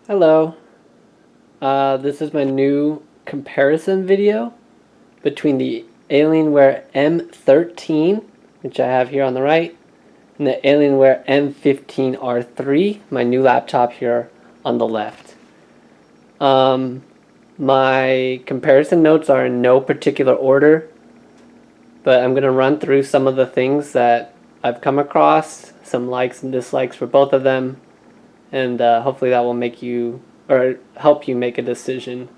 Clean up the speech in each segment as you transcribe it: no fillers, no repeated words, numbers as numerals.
Hello. This is my new comparison video between the Alienware M13, which I have here on the right, and the Alienware M15 R3, my new laptop here on the left. My comparison notes are in no particular order, but I'm going to run through some of the things that I've come across, some likes and dislikes for both of them, and hopefully that will make you or help you make a decision,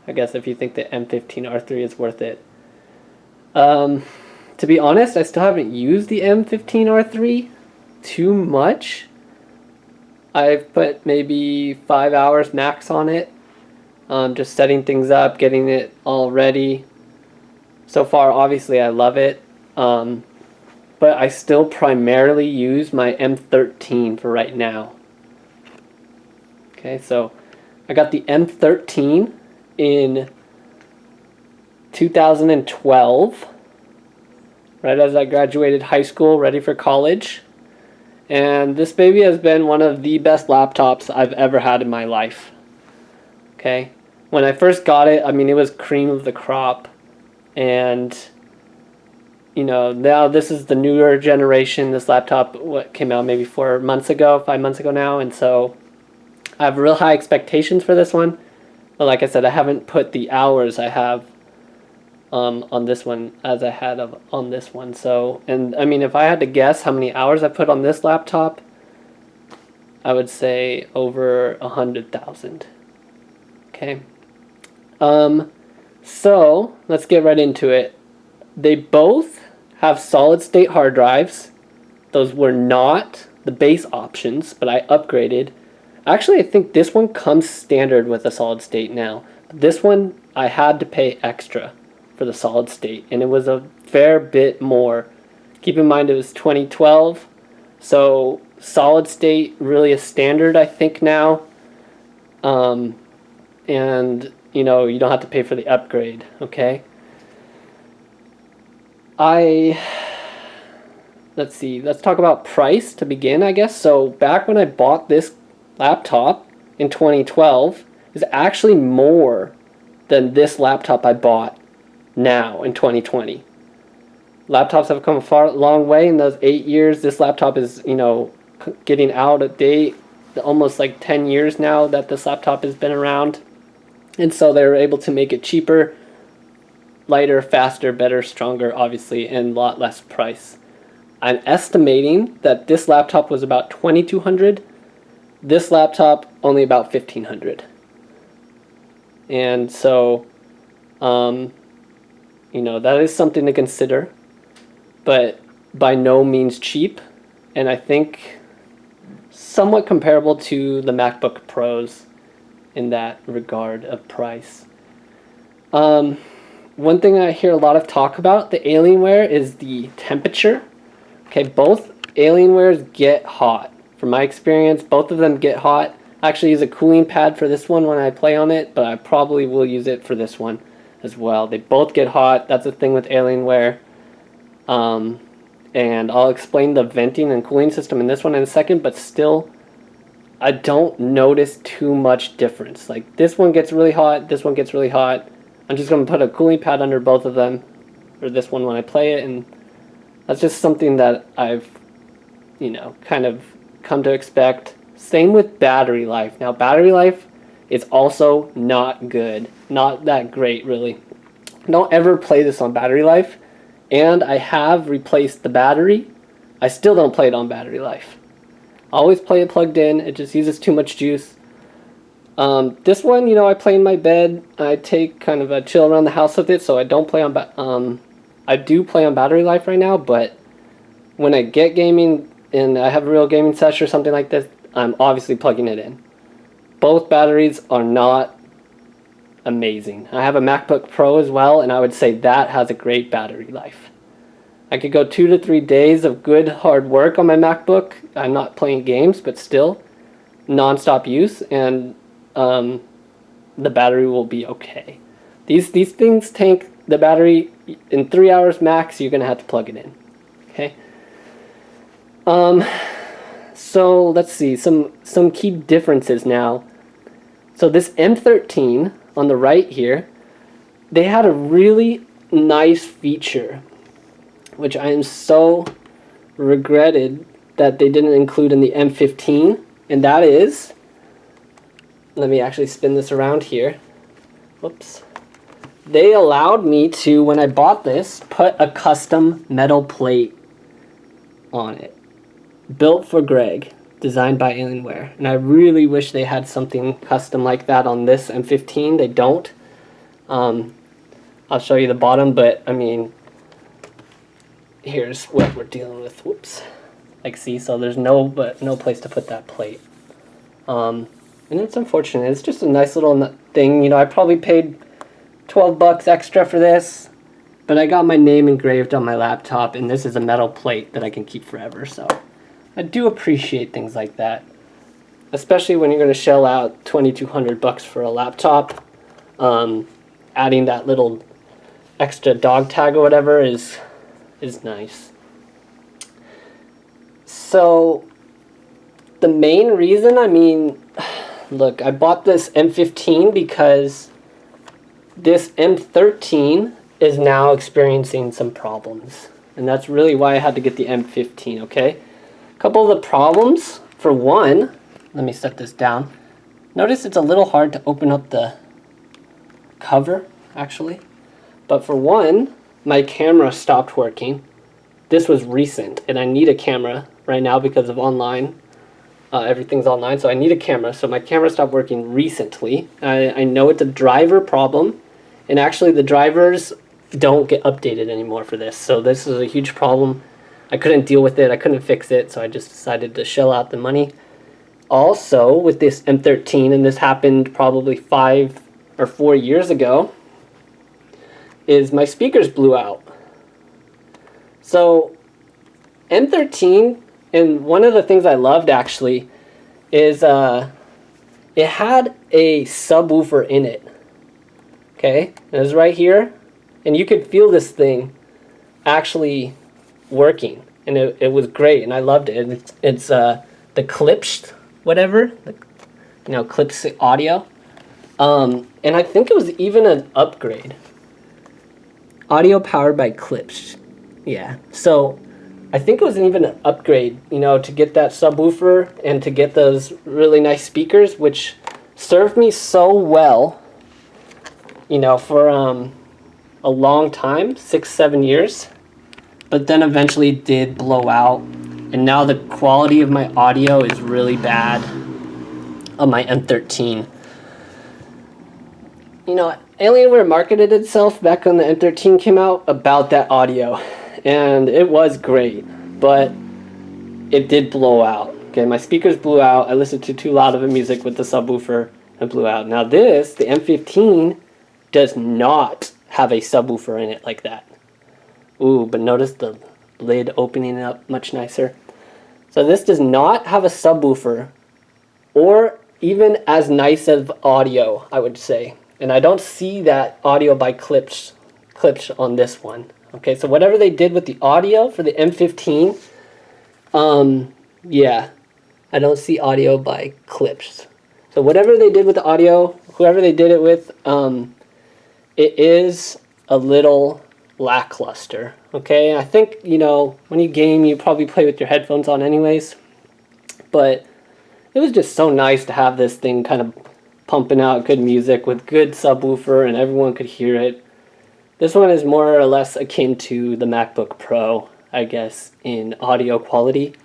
I guess, if you think the M15 R3 is worth it. To be honest, I still haven't used the M15 R3 too much. I've put maybe 5 hours max on it, just setting things up, getting it all ready. So far, obviously, I love it, but I still primarily use my M13 for right now. Okay, so I got the M13 in 2012, right as I graduated high school, ready for college. And this baby has been one of the best laptops I've ever had in my life. Okay, when I first got it, I mean, it was cream of the crop. And, you know, now this is the newer generation. This laptop came out maybe 5 months ago now. And so I have real high expectations for this one, but like I said, I haven't put the hours I have on this one as I had on this one. So, and I mean, if I had to guess how many hours I put on this laptop, I would say over 100,000. Okay. So let's get right into it. They both have solid state hard drives. Those were not the base options, but I upgraded. Actually, I think this one comes standard with a solid state now. This one, I had to pay extra for the solid state, and it was a fair bit more. Keep in mind it was 2012, so solid state really is standard, I think, now. And, you know, you don't have to pay for the upgrade, okay? Let's see, let's talk about price to begin, I guess. So back when I bought this laptop in 2012 is actually more than this laptop I bought now in 2020. Laptops have come a long way in those 8 years. This laptop is, you know, getting out of date, almost like 10 years now that this laptop has been around. And so they're able to make it cheaper, lighter, faster, better, stronger, obviously, and a lot less price. I'm estimating that this laptop was about $2,200. This laptop only about $1,500, and so, you know, that is something to consider, but by no means cheap, and I think somewhat comparable to the MacBook Pros in that regard of price. One thing I hear a lot of talk about the Alienware is the temperature. Okay, both Alienwares get hot. From my experience, both of them get hot. I actually use a cooling pad for this one when I play on it, but I probably will use it for this one as well. They both get hot. That's the thing with Alienware. And I'll explain the venting and cooling system in this one in a second, but still, I don't notice too much difference. Like, this one gets really hot, this one gets really hot. I'm just going to put a cooling pad under both of them, or this one when I play it, and that's just something that I've, you know, kind of come to expect. Same with battery life. Now, battery life is also not good. Not that great, really. Don't ever play this on battery life. And I have replaced the battery. I still don't play it on battery life. I always play it plugged in. It just uses too much juice. This one, you know, I play in my bed. I take kind of a chill around the house with it, so I don't play on I do play on battery life right now, but when I get gaming and I have a real gaming session or something like this, I'm obviously plugging it in. Both batteries are not amazing. I have a MacBook Pro as well, and I would say that has a great battery life. I could go 2 to 3 days of good hard work on my MacBook. I'm not playing games, but still non-stop use, and the battery will be okay. These things tank the battery in 3 hours max. You're gonna have to plug it in. Okay. So let's see some key differences now So this M13 on the right here, they had a really nice feature, which I am so regretted that they didn't include in the M15, and that is, let me actually spin this around here. Whoops. They allowed me to, when I bought this, put a custom metal plate on it. Built for Greg, designed by Alienware. And I really wish they had something custom like that on this M15. They don't. I'll show you the bottom, but I mean, here's what we're dealing with. Whoops. Like, see, so there's no place to put that plate. And it's unfortunate. It's just a nice little thing. You know, I probably paid $12 extra for this, but I got my name engraved on my laptop, and this is a metal plate that I can keep forever. So I do appreciate things like that, especially when you're going to shell out $2,200 for a laptop. Adding that little extra dog tag or whatever is nice. So the main reason, I mean, look, I bought this M15 because this M13 is now experiencing some problems. And that's really why I had to get the M15, okay? A couple of the problems, for one, let me set this down. Notice it's a little hard to open up the cover, actually. But for one, my camera stopped working. This was recent, and I need a camera right now because of online. Everything's online, so I need a camera. So my camera stopped working recently. I know it's a driver problem, and actually the drivers don't get updated anymore for this. So this is a huge problem. I couldn't deal with it. I couldn't fix it, so I just decided to shell out the money. Also, with this M13, and this happened probably 5 or 4 years ago, is my speakers blew out. So M13, and one of the things I loved actually is it had a subwoofer in it. Okay, it was right here, and you could feel this thing actually working, and it was great, and I loved it. It's the Klipsch whatever, Klipsch audio, and I think it was even an upgrade. Audio powered by Klipsch, yeah. So I think it was even an upgrade, to get that subwoofer and to get those really nice speakers, which served me so well, for a long time, 6-7 years. But then eventually did blow out, and now the quality of my audio is really bad on my M13. Alienware marketed itself back when the M13 came out about that audio, and it was great, but it did blow out. Okay, my speakers blew out. I listened to too loud of a music with the subwoofer and blew out. Now this, the M15, does not have a subwoofer in it like that. Ooh, but notice the lid opening up much nicer. So this does not have a subwoofer or even as nice of audio, I would say. And I don't see that audio by Klipsch on this one. Okay, so whatever they did with the audio for the M15, yeah, I don't see audio by Klipsch. So whatever they did with the audio, whoever they did it with, it is a little lackluster. Okay, I think, when you game, you probably play with your headphones on anyways. But it was just so nice to have this thing kind of pumping out good music with good subwoofer and everyone could hear it. This one is more or less akin to the MacBook Pro, I guess, in audio quality.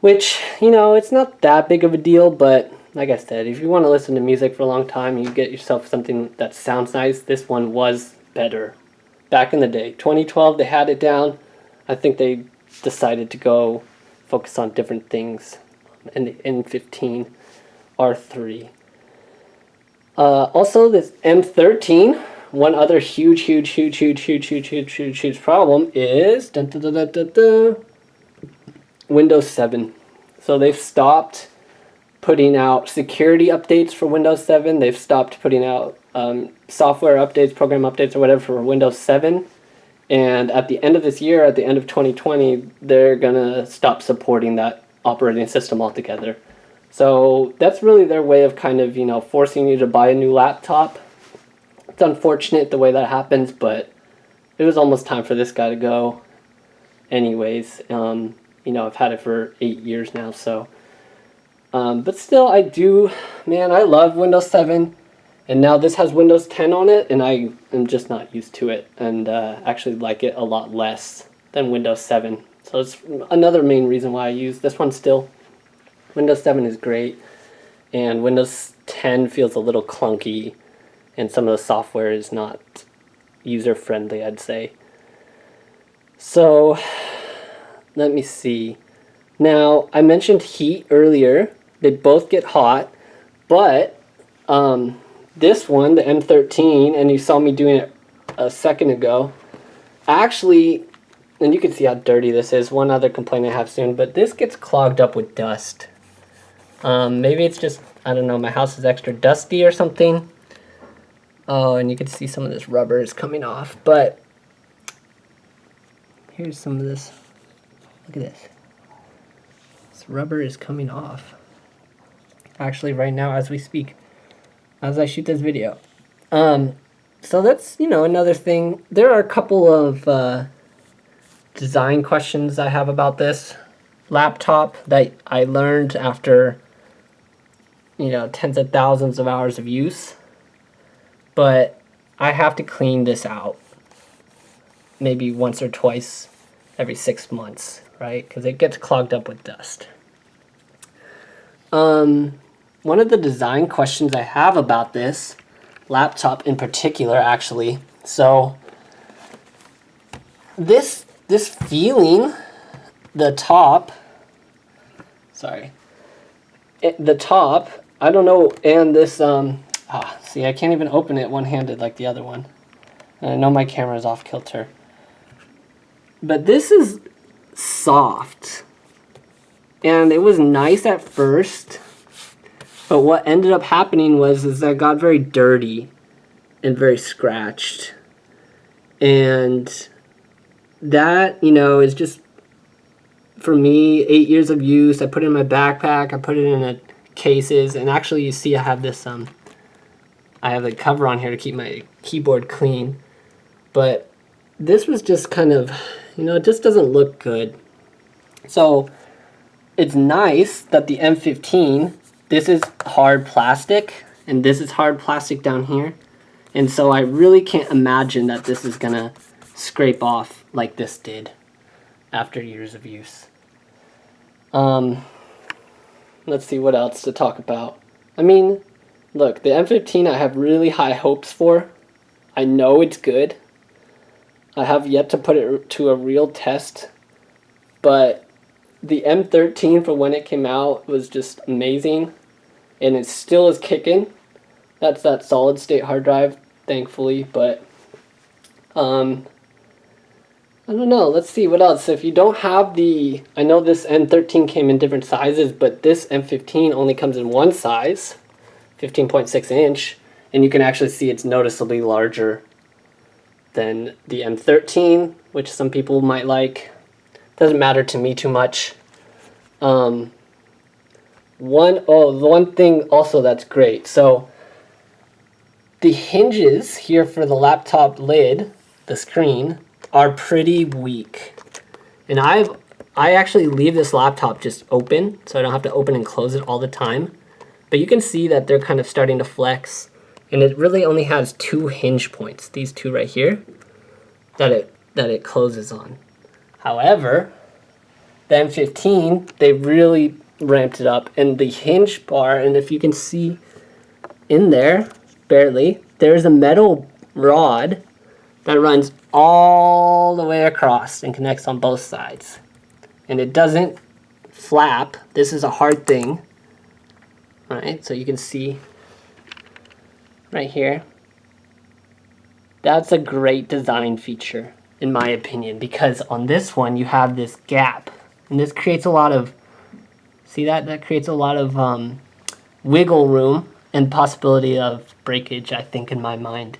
Which, it's not that big of a deal, but like I said, if you want to listen to music for a long time and you get yourself something that sounds nice, this one was better. Back in the day, 2012, they had it down. I think they decided to go focus on different things in the M15 R3. Also, this M13, one other huge problem is Windows 7. So they've stopped putting out security updates for Windows 7. They've stopped putting out software updates, program updates, or whatever for Windows 7. And at the end of this year, at the end of 2020, they're going to stop supporting that operating system altogether. So that's really their way of kind of, you know, forcing you to buy a new laptop. It's unfortunate the way that happens, but it was almost time for this guy to go anyways. You know, I've had it for 8 years now, so. But still, I love Windows 7. And now this has Windows 10 on it, and I am just not used to it, and actually like it a lot less than Windows 7. So it's another main reason why I use this one still. Windows 7 is great, and Windows 10 feels a little clunky, and some of the software is not user-friendly, I'd say. So, let me see. Now, I mentioned heat earlier. They both get hot, but this one, the M13, and you saw me doing it a second ago, actually, and you can see how dirty this is, one other complaint I have soon, but this gets clogged up with dust. Maybe it's just, I don't know, my house is extra dusty or something. Oh, and you can see some of this rubber is coming off, but here's some of this. Look at this. This rubber is coming off. Actually, right now as we speak, as I shoot this video. So that's, you know, another thing. There are a couple of design questions I have about this laptop that I learned after, you know, tens of thousands of hours of use. But I have to clean this out maybe once or twice every 6 months, right? Because it gets clogged up with dust. One of the design questions I have about this laptop in particular, actually, so this feeling, the top, I don't know, and this, see, I can't even open it one-handed like the other one. And I know my camera's off kilter. But this is soft. And it was nice at first, but what ended up happening is I got very dirty and very scratched. And that, you know, is just, for me, 8 years of use. I put it in my backpack, I put it in cases, and actually you see I have this, I have the cover on here to keep my keyboard clean. But this was just kind of, you know, it just doesn't look good. So it's nice that the M15, this is hard plastic, and this is hard plastic down here. And so I really can't imagine that this is gonna scrape off like this did after years of use. Let's see what else to talk about. I mean, look, the M15 I have really high hopes for. I know it's good. I have yet to put it to a real test, but the M13 for when it came out was just amazing, and it still is kicking. That's that solid state hard drive, thankfully, but I don't know. Let's see what else. If you don't have the, I know this M13 came in different sizes, but this M15 only comes in one size, 15.6 inch, and you can actually see it's noticeably larger than the M13, which some people might like. Doesn't matter to me too much. The one thing also that's great. So the hinges here for the laptop lid, the screen, are pretty weak. And I actually leave this laptop just open, so I don't have to open and close it all the time. But you can see that they're kind of starting to flex, and it really only has 2 hinge points, these 2 right here, that it closes on. However, the M15, they really ramped it up, and the hinge bar, and if you can see in there, barely, there's a metal rod that runs all the way across and connects on both sides. And it doesn't flap. This is a hard thing. Alright, so you can see right here. That's a great design feature, in my opinion, because on this one you have this gap. And this creates a lot of, see that? That creates a lot of wiggle room and possibility of breakage, I think, in my mind.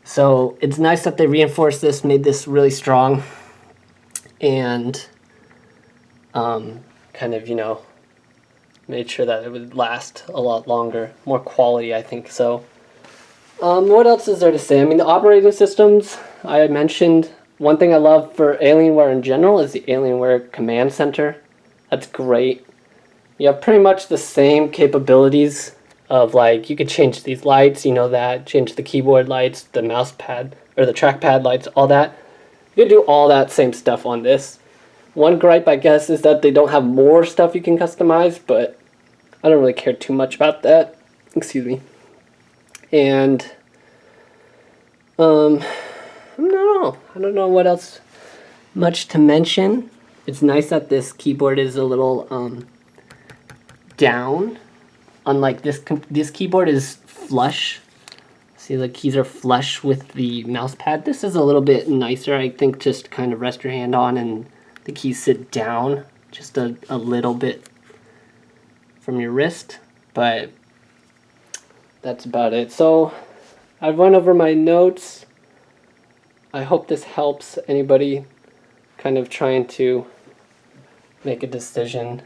So it's nice that they reinforced this, made this really strong, and kind of, you know, made sure that it would last a lot longer, more quality, I think. So what else is there to say? I mean, the operating systems I had mentioned. One thing I love for Alienware in general is the Alienware Command Center. That's great. You have pretty much the same capabilities of, like, you could change these lights, you know that, change the keyboard lights, the mouse pad, or the trackpad lights, all that. You can do all that same stuff on this. One gripe, I guess, is that they don't have more stuff you can customize, but I don't really care too much about that. Excuse me. And, I don't know what else much to mention. It's nice that this keyboard is a little, down. Unlike this keyboard is flush. See, the keys are flush with the mouse pad. This is a little bit nicer, I think, just to kind of rest your hand on and the keys sit down just a little bit from your wrist, but that's about it. So I've run over my notes. I hope this helps anybody kind of trying to make a decision.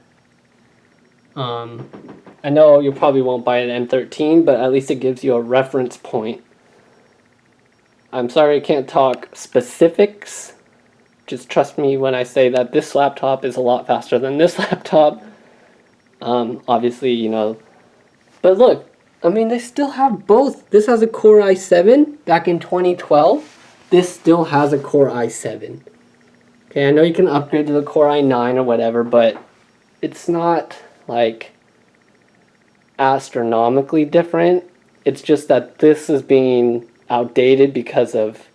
I know you probably won't buy an M13, but at least it gives you a reference point. I'm sorry I can't talk specifics. Just trust me when I say that this laptop is a lot faster than this laptop. Obviously, you know. But look, I mean, they still have both. This has a Core i7 back in 2012. This still has a Core i7. Okay, I know you can upgrade to the Core i9 or whatever, but it's not like astronomically different. It's just that this is being outdated because of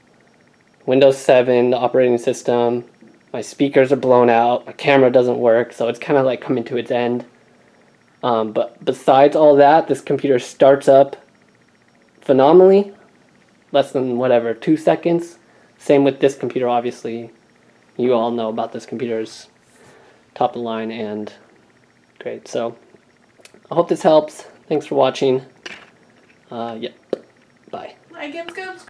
Windows 7, the operating system. My speakers are blown out, my camera doesn't work, so it's kind of like coming to its end. But besides all that, this computer starts up phenomenally, less than whatever, 2 seconds. Same with this computer, obviously. You all know about this computer's top of the line and great. So I hope this helps. Thanks for watching. Bye. Like and subscribe.